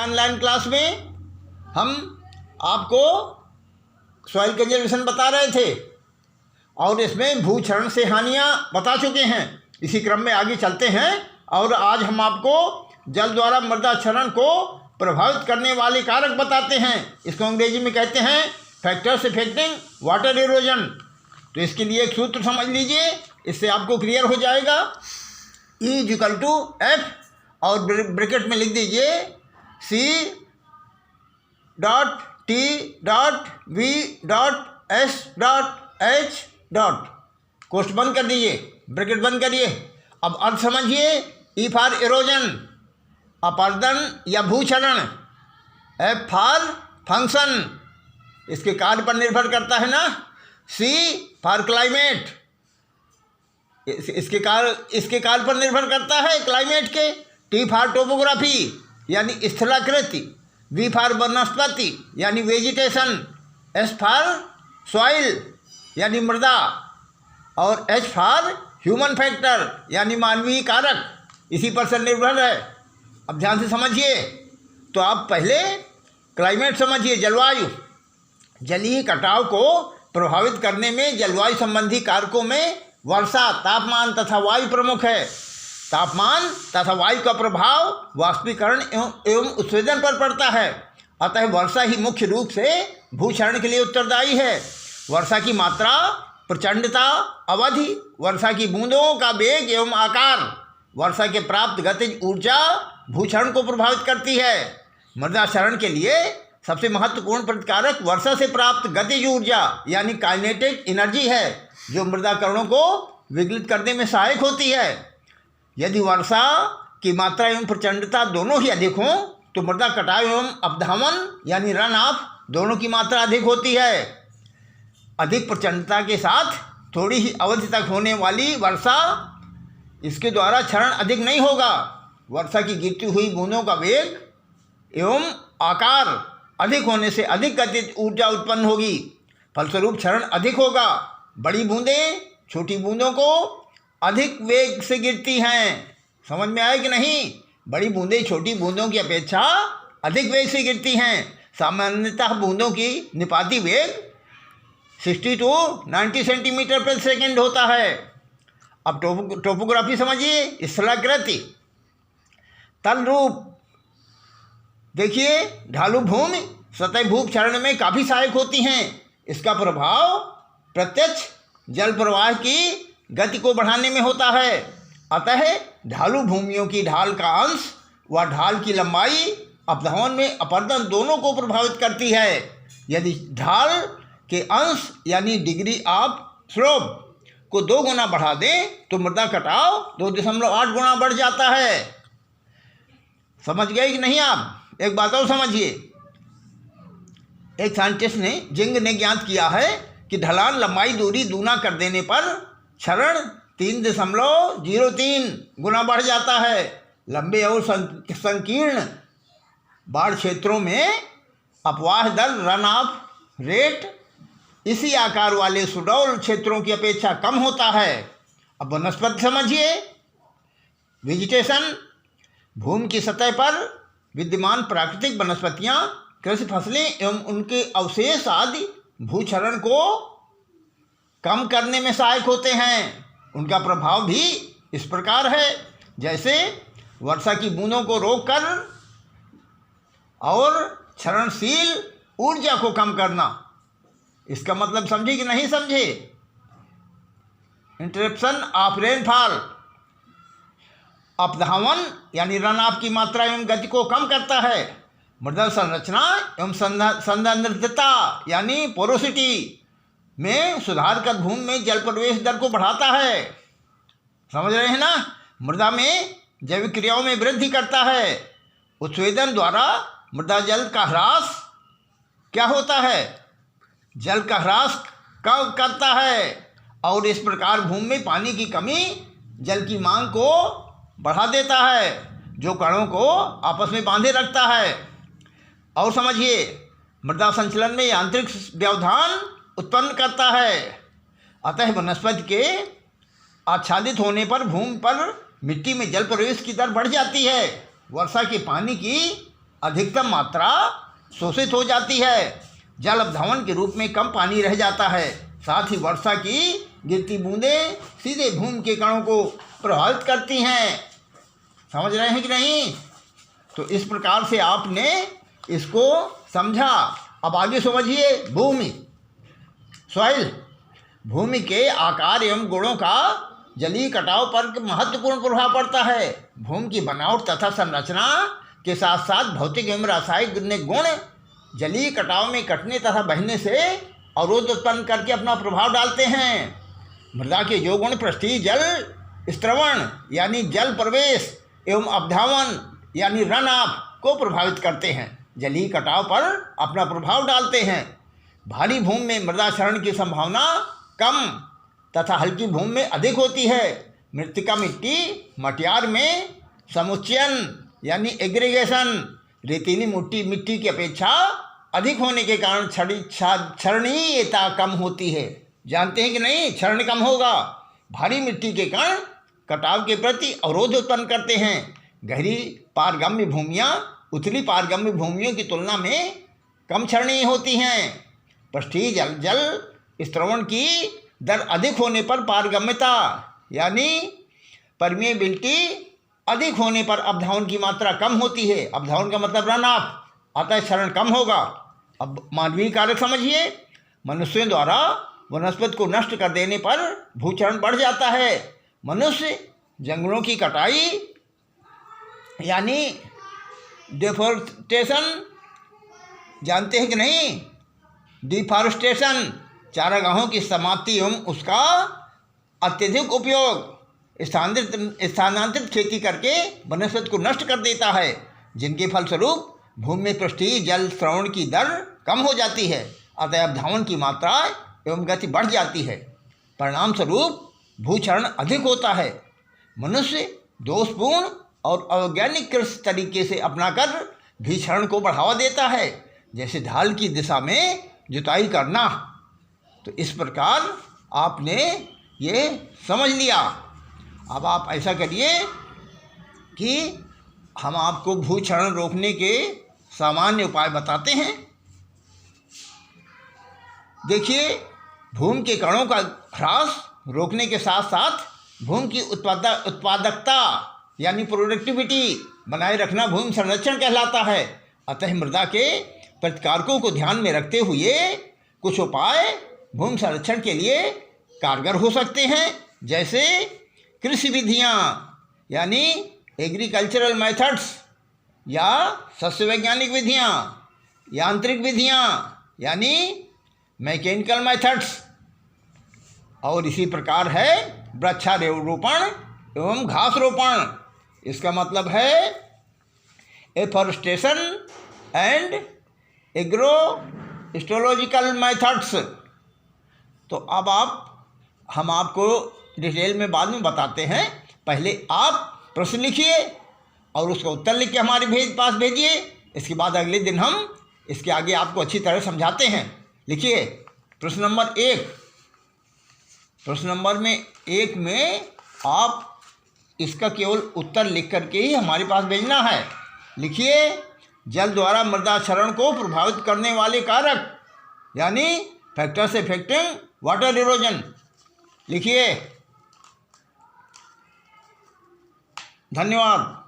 Online class में हम आपको सॉइल कंजर्वेशन बता रहे थे और इसमें भूक्षरण से हानियाँ बता चुके हैं। इसी क्रम में आगे चलते हैं और आज हम आपको जल द्वारा मृदा क्षरण को प्रभावित करने वाले कारक बताते हैं। इसको अंग्रेजी में कहते हैं फैक्टर्स अफेक्टिंग वाटर इरोजन। तो इसके लिए एक सूत्र समझ लीजिए, इससे आपको क्लियर हो जाएगा। E=F और ब्रैकेट में लिख दीजिए C.T.V.S.H. कोष्ठ बंद कर दीजिए, ब्रैकेट बंद करिए। अब अर्थ समझिए। E फॉर इरोजन, अपरदन या भूक्षरण। F फॉर फंक्शन, इसके कार्य पर निर्भर करता है ना। C फॉर क्लाइमेट, इसके कार्य पर निर्भर करता है क्लाइमेट के। T फॉर टोपोग्राफी यानी स्थलाकृति। V फॉर वनस्पति यानी वेजिटेशन। S फॉर सॉइल यानी मृदा और H फॉर ह्यूमन फैक्टर यानी मानवीय कारक, इसी पर से निर्भर है। अब ध्यान से समझिए। तो आप पहले क्लाइमेट समझिए, जलवायु। जलीय कटाव को प्रभावित करने में जलवायु संबंधी कारकों में वर्षा, तापमान तथा वायु प्रमुख है। तापमान तथा वायु का प्रभाव वाष्पीकरण एवं उत्सर्जन पर पड़ता है। अतः वर्षा ही मुख्य रूप से भूक्षरण के लिए उत्तरदायी है। वर्षा की मात्रा, प्रचंडता, अवधि, वर्षा की बूंदों का वेग एवं आकार, वर्षा के प्राप्त गतिज ऊर्जा भूक्षरण को प्रभावित करती है। मृदा क्षरण के लिए सबसे महत्वपूर्ण प्रतिकारक वर्षा से प्राप्त गतिज ऊर्जा यानी काइनेटिक एनर्जी है, जो मृदा कणों को विगलित करने में सहायक होती है। यदि वर्षा की मात्रा एवं प्रचंडता दोनों ही अधिक हों तो मृदा कटाव एवं अवधावन यानी रन ऑफ दोनों की मात्रा अधिक होती है। अधिक प्रचंडता के साथ थोड़ी ही अवधि तक होने वाली वर्षा, इसके द्वारा क्षरण अधिक नहीं होगा। वर्षा की गिरती हुई बूंदों का वेग एवं आकार अधिक होने से अधिक गतिज ऊर्जा उत्पन्न होगी, फलस्वरूप क्षरण अधिक होगा। बड़ी बूंदें छोटी बूंदों को अधिक वेग से गिरती हैं। समझ में आया कि नहीं? बड़ी बूंदें छोटी बूंदों की अपेक्षा अधिक वेग से गिरती हैं। सामान्यतः बूंदों की निपाती वेग 60 to 90 सेंटीमीटर प्रति सेकंड होता है। अब टोपोग्राफी समझिए। स्थलाकृति, तल रूप। देखिए, ढालू भूमि सतह भूक्षरण में काफ़ी सहायक होती हैं। इसका प्रभाव प्रत्यक्ष जल प्रवाह की गति को बढ़ाने में होता है। अतः ढालू भूमियों की ढाल का अंश व ढाल की लंबाई अवधावन में अपर्दन दोनों को प्रभावित करती है। यदि ढाल के अंश यानी डिग्री ऑफ स्लोप को 2 गुना बढ़ा दें तो मृदा कटाव 2.8 गुना बढ़ जाता है। समझ गए कि नहीं आप? एक बात और समझिए। एक साइंटिस्ट ने जिंग ने ज्ञात किया है कि ढलान लंबाई दूरी दूना कर देने पर क्षरण 3.03 गुना बढ़ जाता है। लंबे और संकीर्ण बाढ़ क्षेत्रों में अपवाह दर रन ऑफ रेट इसी आकार वाले सुडौल क्षेत्रों की अपेक्षा कम होता है। अब वनस्पति समझिए। वेजिटेशन, भूमि की सतह पर विद्यमान प्राकृतिक वनस्पतियाँ, कृषि फसलें एवं उनके अवशेष आदि भूक्षरण को कम करने में सहायक होते हैं। उनका प्रभाव भी इस प्रकार है, जैसे वर्षा की बूंदों को रोककर और क्षरणशील ऊर्जा को कम करना। इसका मतलब समझे कि नहीं समझे? इंटरप्शन ऑफ रेनफॉल, अपधावन यानी रन ऑफ की मात्रा एवं गति को कम करता है। मृदा संरचना एवं संधानता यानी पोरोसिटी में सुधार कर भूमि में जल प्रवेश दर को बढ़ाता है। समझ रहे हैं ना? मृदा में जैविक क्रियाओं में वृद्धि करता है। उत्सवेदन द्वारा मृदा जल का ह्रास क्या होता है? जल का ह्रास करता है और इस प्रकार भूमि में पानी की कमी जल की मांग को बढ़ा देता है, जो कणों को आपस में बांधे रखता है। और समझिए, मृदा संचलन में यांत्रिक व्यवधान उत्पन्न करता है। अतः वनस्पति के आच्छादित होने पर भूमि पर मिट्टी में जल प्रवेश की दर बढ़ जाती है। वर्षा के पानी की अधिकतम मात्रा शोषित हो जाती है। जल अवधावन के रूप में कम पानी रह जाता है। साथ ही वर्षा की गिरती बूंदें सीधे भूमि के कणों को प्रभावित करती हैं। समझ रहे हैं कि नहीं? तो इस प्रकार से आपने इसको समझा। अब आगे समझिए भूमि, सॉइल। भूमि के आकार एवं गुणों का जलीय कटाव पर महत्वपूर्ण प्रभाव पड़ता है। भूमि की बनावट तथा संरचना के साथ साथ भौतिक एवं रासायनिक गुण जलीय कटाव में कटने तथा बहने से अवरोध उत्पन्न करके अपना प्रभाव डालते हैं। मृदा के जो गुण पृष्ठीय जल स्त्रवण यानी जल प्रवेश एवं अवधावन यानी रन ऑफ को प्रभावित करते हैं, जलीय कटाव पर अपना प्रभाव डालते हैं। भारी भूमि में मृदा क्षरण की संभावना कम तथा हल्की भूमि में अधिक होती है। मृत्तिका मिट्टी मटियार में समुच्चयन यानी एग्रीगेशन रेतीली मिट्टी की अपेक्षा अधिक होने के कारण क्षरणीयता कम होती है। जानते हैं कि नहीं? क्षरण कम होगा। भारी मिट्टी के कण कटाव के प्रति अवरोध उत्पन्न करते हैं। गहरी पारगम्य भूमियाँ उथली पारगम्य भूमियों की तुलना में कम क्षरणीय होती हैं। पृष्ठीय जल स्त्रवण की दर अधिक होने पर पारगम्यता यानी परमिएबिलिटी अधिक होने पर अवधावन की मात्रा कम होती है। अवधावन का मतलब रन ऑफ, अतः क्षरण कम होगा। अब मानवीय कारक समझिए। मनुष्यों द्वारा वनस्पति को नष्ट कर देने पर भूक्षरण बढ़ जाता है। मनुष्य जंगलों की कटाई यानी डिफॉरेस्टेशन, जानते हैं कि नहीं? डिफॉरेस्टेशन चारागाहों की समाप्ति एवं उसका अत्यधिक उपयोग स्थानांतरित खेती करके वनस्पति को नष्ट कर देता है, जिनके फलस्वरूप भूमि में पृष्ठीय जल स्रवण की दर कम हो जाती है। अतः अवधावन की मात्रा एवं गति बढ़ जाती है। परिणाम स्वरूप भूक्षरण अधिक होता है। मनुष्य दोषपूर्ण और अवैज्ञानिक कृषि तरीके से अपनाकर भी क्षरण को बढ़ावा देता है, जैसे ढाल की दिशा में जुताई करना। तो इस प्रकार आपने ये समझ लिया। अब आप ऐसा करिए कि हम आपको भूक्षरण रोकने के सामान्य उपाय बताते हैं। देखिए, भूमि के कणों का ह्रास रोकने के साथ साथ भूमि की उत्पादकता यानी प्रोडक्टिविटी बनाए रखना भूमि संरक्षण कहलाता है। अतः मृदा के प्रतिकारकों को ध्यान में रखते हुए कुछ उपाय भूमि संरक्षण के लिए कारगर हो सकते हैं, जैसे कृषि विधियाँ यानी एग्रीकल्चरल मेथड्स या सस्य वैज्ञानिक विधियाँ, यांत्रिक विधियाँ यानी मैकेनिकल मेथड्स, और इसी प्रकार है वृक्षारोपण एवं घास रोपण। इसका मतलब है एफॉरेस्टेशन एंड एग्रोइकोलॉजिकल मेथड्स। तो अब हम आपको डिटेल में बाद में बताते हैं। पहले आप प्रश्न लिखिए और उसका उत्तर लिख के हमारे पास भेजिए। इसके बाद अगले दिन हम इसके आगे आपको अच्छी तरह समझाते हैं। लिखिए प्रश्न नंबर 1। प्रश्न नंबर 1 में आप इसका केवल उत्तर लिख करके ही हमारे पास भेजना है। लिखिए, जल द्वारा मृदा क्षरण को प्रभावित करने वाले कारक यानी फैक्टर्स अफेक्टिंग वाटर इरोजन। लिखिए। धन्यवाद।